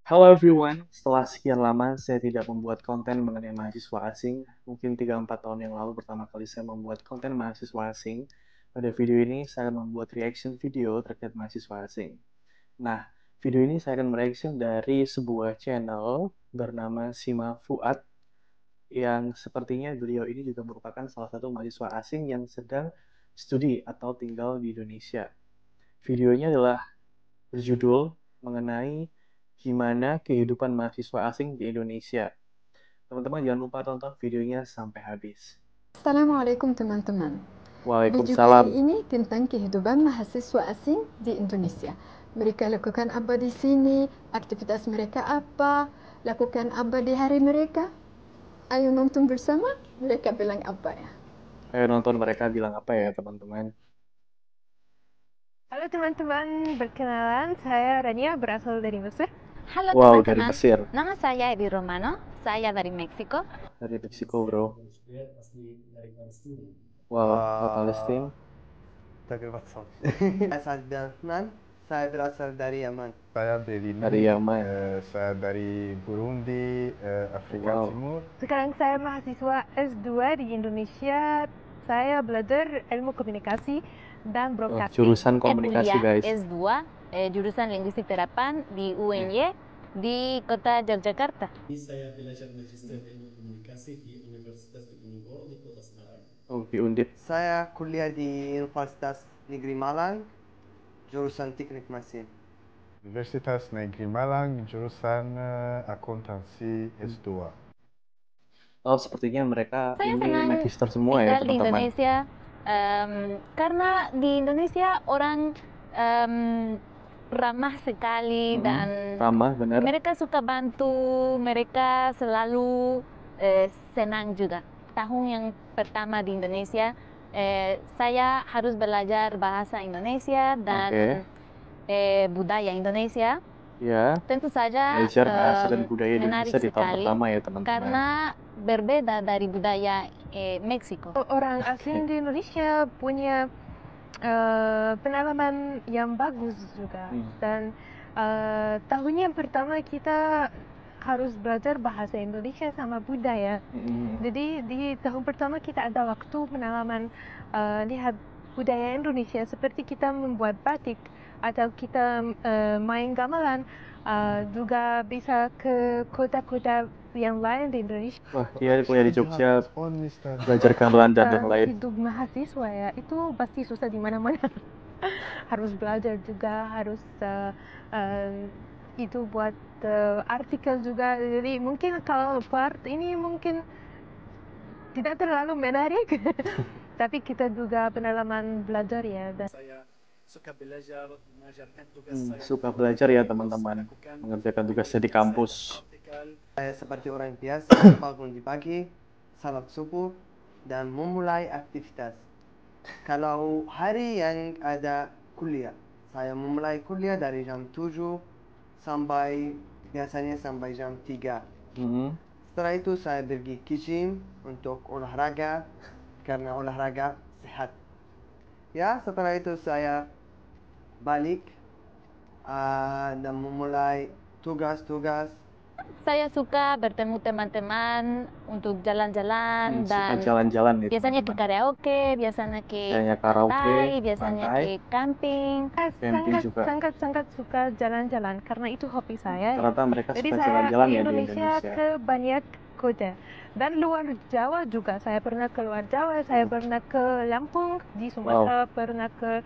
Hello everyone, setelah sekian lama saya tidak membuat konten mengenai mahasiswa asing. Mungkin 3-4 tahun yang lalu pertama kali saya membuat konten mahasiswa asing. Pada video ini saya akan membuat reaction video terkait mahasiswa asing. Nah, video ini saya akan mereaction dari sebuah channel bernama Sima Fuad yang sepertinya beliau ini juga merupakan salah satu mahasiswa asing yang sedang studi atau tinggal di Indonesia. Videonya adalah berjudul mengenai gimana kehidupan mahasiswa asing di Indonesia. Teman-teman jangan lupa tonton videonya sampai habis. Assalamualaikum teman-teman. Video kali Waalaikumsalam. ini tentang kehidupan mahasiswa asing di Indonesia. Mereka lakukan apa di sini, aktivitas mereka apa, lakukan apa di hari mereka. Ayo nonton bersama, mereka bilang apa ya. Ayo nonton mereka bilang apa ya teman-teman. Halo teman-teman, perkenalan saya Rania berasal dari Mesir. Halo Wow, dari teman-teman, Mesir. nama saya Ebi Romano, saya dari Meksiko. Dari Meksiko bro. Wow, Palestina. dari WhatsApp. Saya Abdurrahman, saya berasal dari Yaman. Saya dari Dari Yaman. saya dari Burundi, Afrika Wow. Timur. Sekarang saya mahasiswa S2 di Indonesia. Saya belajar ilmu komunikasi dan broadcasting. Jurusan komunikasi kuliah guys. S2, jurusan Linguistik Terapan di UNY di kota Yogyakarta. Saya belajar magister ilmu komunikasi di Universitas Diponegoro di Kota Semarang. Oh, di Undip. Saya kuliah di Universitas Negeri Malang, jurusan Teknik Mesin. Universitas Negeri Malang, jurusan akuntansi S2. Oh, sepertinya mereka Saya ini senang magister semua ya tinggal di teman-teman. Indonesia karena di Indonesia orang ramah sekali dan Ramah benar. mereka suka bantu, mereka selalu senang juga. Tahun yang pertama di Indonesia, saya harus belajar bahasa Indonesia dan budaya Indonesia. Ya, Tentu saja belajar bahasa dan budaya menarik Indonesia di tahun sekali pertama ya teman-teman. karena berbeda dari budaya Meksiko. Orang asing di Indonesia punya pengalaman yang bagus juga. Dan tahun yang pertama kita harus belajar bahasa Indonesia sama budaya. Jadi di tahun pertama kita ada waktu pengalaman lihat budaya Indonesia seperti kita membuat batik atau kita main gamelan, juga bisa ke kota-kota yang lain di Indonesia. Wah, dia kuliah di Jogja, belajar gamelan dan lain-lain. Hidup mahasiswa ya, itu pasti susah di mana-mana. Harus belajar juga, harus itu buat artikel juga. Jadi mungkin kalau part ini mungkin tidak terlalu menarik, tapi kita juga pengalaman belajar ya. Dan Saya suka belajar mengajarkan tugas Suka belajar ya teman-teman, mengerjakan tugasnya di kampus. Saya seperti orang biasa, bangun di pagi, salat subuh, dan memulai aktivitas. Kalau hari yang ada kuliah, saya memulai kuliah dari jam 7 biasanya sampai jam 3. Setelah itu saya pergi ke gym untuk olahraga, karena olahraga sehat. Ya, setelah itu saya balik dan memulai tugas-tugas. Saya suka bertemu teman-teman untuk jalan-jalan Suka dan jalan-jalan ya biasanya ke teman-teman. karaoke, biasanya ke karaoke, pantai, biasanya pantai. ke camping. Camping juga. sangat suka jalan-jalan karena itu hobi saya. Ternyata mereka Jadi suka saya jalan-jalan di ya di Indonesia Indonesia. ke banyak kota dan luar Jawa juga. Saya pernah ke luar Jawa, saya pernah ke Lampung di Sumatera, pernah ke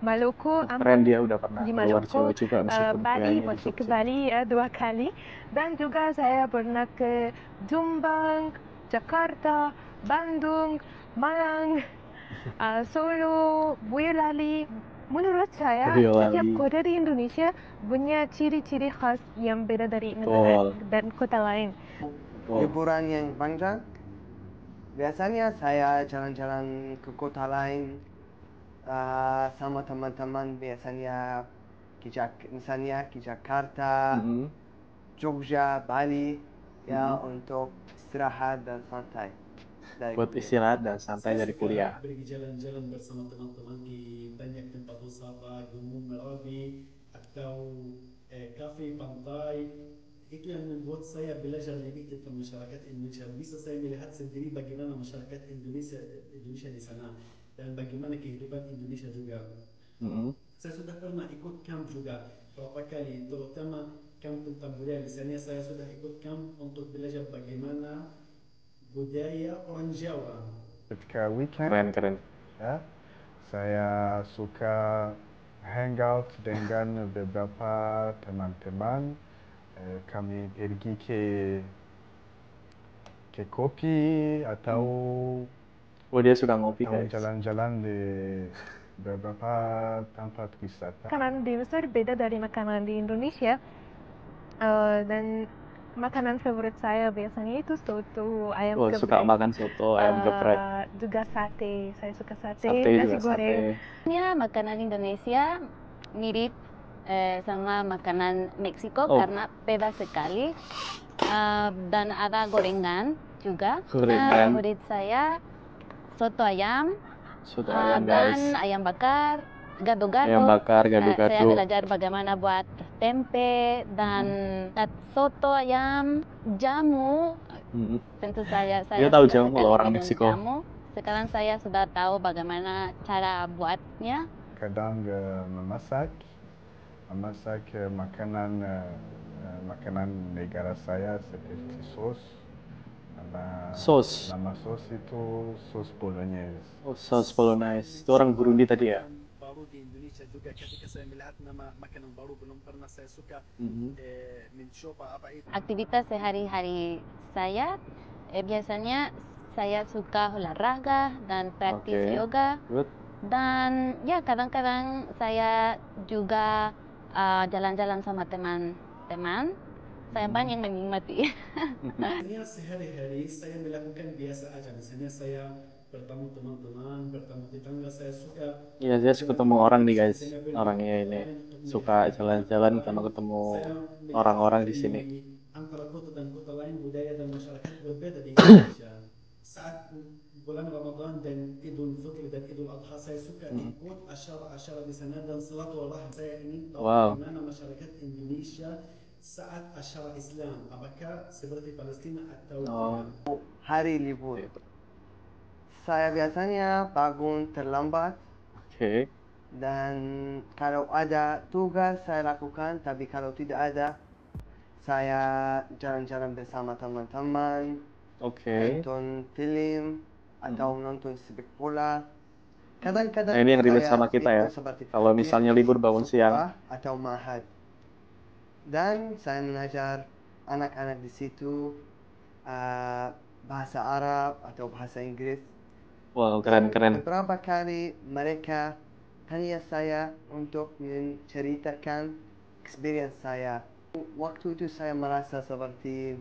Maluku, Keren dia udah pernah di keluar Maluku, Jawa juga meskipun Bali, kuliahnya di masih ke Jogja. Bali ya 2 kali, dan juga saya pernah ke Jombang, Jakarta, Bandung, Malang, Solo, Boyolali. Menurut saya setiap Boyolali. kota di Indonesia punya ciri-ciri khas yang beda dari Betul. dan kota lain. Liburan yang panjang, biasanya saya jalan-jalan ke kota lain sama teman-teman, biasanya misalnya ke Jakarta, Jogja, Bali, ya untuk istirahat dan santai. Buat istirahat dan santai dari kuliah. Pergi jalan-jalan bersama teman-teman di banyak tempat wisata, Gunung Merapi atau kafe pantai itu yang membuat saya belajar lebih tentang masyarakat Indonesia. Bisa saya melihat sendiri bagaimana masyarakat Indonesia di sana dan bagaimana kehidupan Indonesia juga. Saya sudah pernah ikut camp juga beberapa kali, terutama camp tentang budaya. Misalnya saya sudah ikut camp untuk belajar bagaimana budaya orang Jawa. Ketika weekend, Keren. ya, saya suka hangout dengan beberapa teman-teman. Kami pergi ke kopi atau Dia suka ngopi guys. jalan-jalan di beberapa tempat wisata. Makanan di Mesir beda dari makanan di Indonesia. Dan makanan favorit saya biasanya itu soto, ayam geprek. Suka makan soto, ayam geprek. Juga sate, saya suka sate, Sate nasi juga goreng. Makanan Indonesia mirip sama makanan Meksiko karena bebas sekali. Dan ada gorengan juga. Favorit saya soto ayam, dan guys. ayam bakar, gado-gado. Ayam bakar, Saya gado-gado. belajar bagaimana buat tempe dan soto ayam, jamu. Tentu saya Dia tahu suka jamu sekali kalau orang minum Meksiko. jamu. Sekarang saya sudah tahu bagaimana cara buatnya. Kadang memasak makanan negara saya seperti sos. Nama sos itu sos bolognese. Sos bolognese. Itu orang Burundi tadi ya? Baru di Indonesia juga ketika saya melihat nama makanan baru belum pernah saya suka mencoba apa itu. Aktivitas sehari-hari saya biasanya saya suka olahraga dan praktis yoga. Dan ya kadang-kadang saya juga jalan-jalan sama teman-teman. Saya banyak menikmati. Misalnya sehari-hari saya melakukan biasa aja. Misalnya saya bertemu teman-teman, bertemu tetangga, saya suka. Iya, saya suka ketemu orang nih guys. Orangnya ini suka jalan-jalan sama ketemu orang-orang di sini. Antara kota dan kota lain, budaya dan masyarakat berbeda di Indonesia. Saat bulan Ramadan dan Idul Fitri dan Idul Adha, saya suka ikut acara-acara di sana dan silaturahmi. Saya ingin tahu bagaimana masyarakat Indonesia saat acara Islam, apakah seperti Palestina atau tidak? Hari libur. Saya biasanya bangun terlambat. Dan kalau ada tugas saya lakukan, tapi kalau tidak ada, saya jalan-jalan bersama teman-teman. Nonton film atau nonton sepak bola. Kadang-kadang ini yang ribet sama kita ya. Kalau misalnya libur bangun siang atau mahad. Dan saya mengajar anak-anak di situ bahasa Arab atau bahasa Inggris. Wow, keren. Beberapa kali mereka tanya saya untuk menceritakan experience saya. Waktu itu saya merasa seperti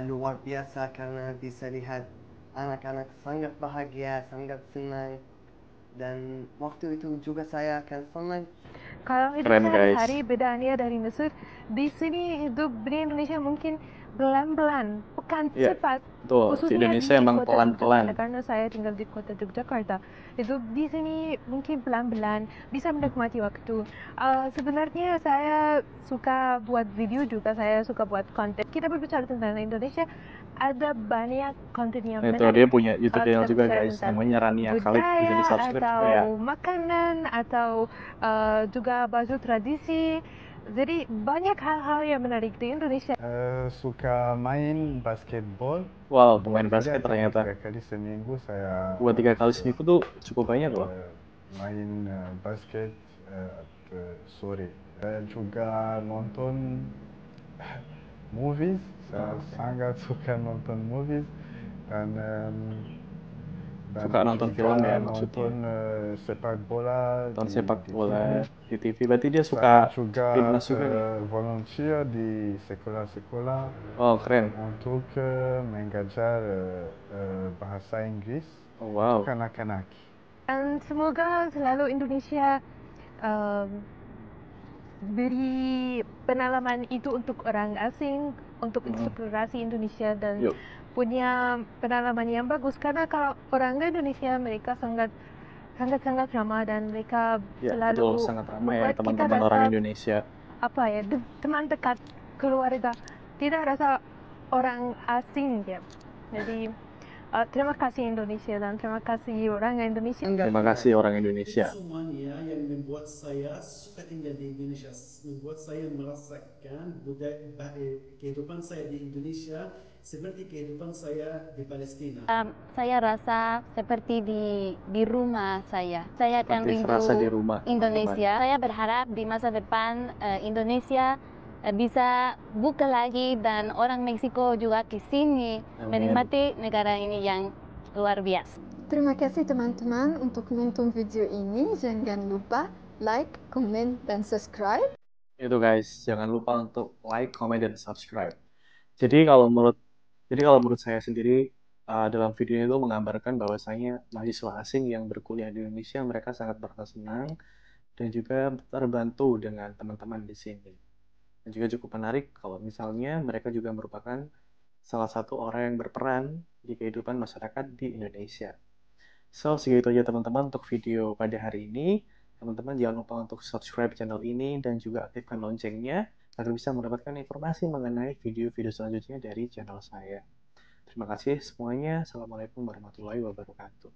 luar biasa karena bisa lihat anak-anak sangat bahagia, sangat senang. Dan waktu itu juga saya akan senang. Kalau itu sehari-hari bedaannya dari Mesir, di sini hidup di Indonesia mungkin pelan-pelan, bukan cepat. Di Indonesia emang pelan-pelan. Karena saya tinggal di kota Yogyakarta, hidup di sini mungkin pelan-pelan, bisa menikmati waktu. Sebenarnya saya suka buat video juga, saya suka buat konten. Kita berbicara tentang Indonesia, ada banyak konten yang menarik. Dia punya YouTube channel juga guys, namanya Rania Khalid, bisa di subscribe atau ya. Makanan atau juga baju tradisi. Jadi banyak hal-hal yang menarik di Indonesia. Suka main basketball. Wow, pemain basket ternyata. 3 kali seminggu saya. Buat 3 kali seminggu tuh cukup banyak loh. Main basket sore. Saya juga nonton movies. Saya sangat suka nonton movies dan suka nonton film ya maksudnya. Nonton sepak bola. Di TV. Berarti dia suka timnas juga. Volunteer di sekolah-sekolah. Oh keren. Untuk mengajar bahasa Inggris. Oh wow. Untuk anak-anak. Dan semoga selalu Indonesia beri pengalaman itu untuk orang asing, untuk eksplorasi Indonesia dan punya pengalaman yang bagus. Karena kalau orang Indonesia mereka sangat ramah dan mereka selalu sangat ramah ya teman-teman orang Indonesia. Teman dekat. keluarga, tidak rasa orang asing ya. Jadi terima kasih Indonesia dan terima kasih orang Indonesia. Terima kasih orang Indonesia. Semuanya yang membuat saya suka tinggal di Indonesia, membuat saya merasakan kehidupan saya di Indonesia seperti kehidupan saya di Palestina. Saya rasa seperti di rumah saya. Saya akan Seperti rindu serasa di rumah, Indonesia. Saya berharap di masa depan Indonesia bisa buka lagi dan orang Meksiko juga ke sini menikmati negara ini yang luar biasa. Terima kasih teman-teman untuk menonton video ini. Jangan lupa like, komen, dan subscribe. Itu guys, jangan lupa untuk like, comment, dan subscribe. Jadi kalau menurut saya sendiri, dalam video itu menggambarkan bahwasanya mahasiswa asing yang berkuliah di Indonesia, mereka sangat merasa senang dan juga terbantu dengan teman-teman di sini. Dan juga cukup menarik kalau misalnya mereka juga merupakan salah satu orang yang berperan di kehidupan masyarakat di Indonesia. So, segitu aja teman-teman untuk video pada hari ini. Teman-teman jangan lupa untuk subscribe channel ini dan juga aktifkan loncengnya agar bisa mendapatkan informasi mengenai video-video selanjutnya dari channel saya. Terima kasih semuanya. Assalamualaikum warahmatullahi wabarakatuh.